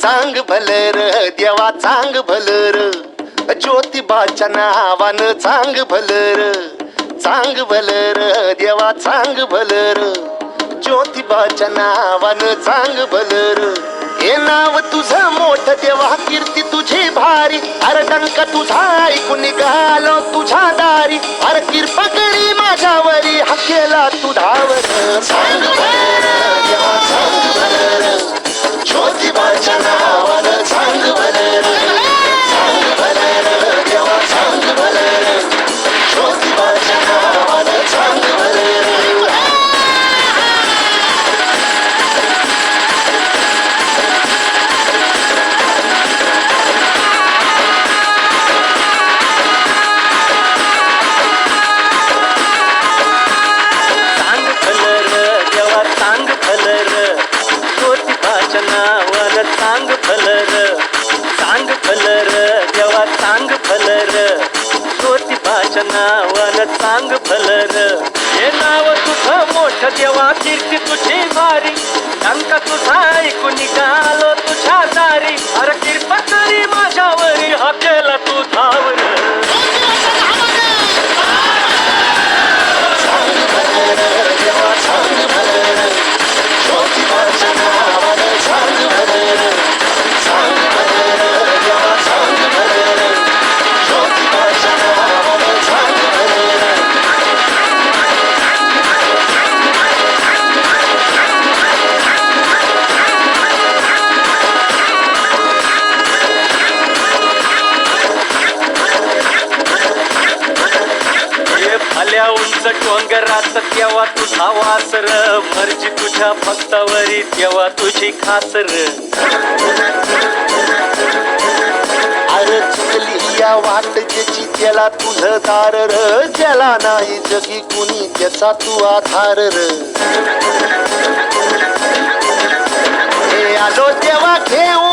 चांग भलर देवा चांग भलर ज्योतिबाच्या नावानं चांग भलर देवा चांग भलर ज्योतिबाच्या नावानं चांग भलर हे नाव तुझं मोठ देवा कीर्ती तुझी भारी अरे डंक तुझा ऐकून निघालो तुझ्या दारी अरे कृपा करी माझ्यावरी हकेला तू धावर चांग भलर देवा चांग भलर ज्योतिबाच्या नावानं चांग भलर देवा चांग भलर ज्योतिबाच्या नावानं चांग भलर चांग भलर हे नाव तुझं मोठ देवा कीर्ती तुझी भारी अंक तुझा ऐकून निघालो तुझ्या दारी अरे कृपा करी माझ्यावरी हकेला तू धावर भल्या उंच डोंगरात तेव्हा तुझा वासर मर्जी तुझ्या भक्तावरी तेव्हा तुझी खासर अरे चुकली या वाट ज्याची त्याला तुझं दार र ज्याला नाही जगी कुणी त्याचा तू आधार र हे आलो तेव्हा घेऊ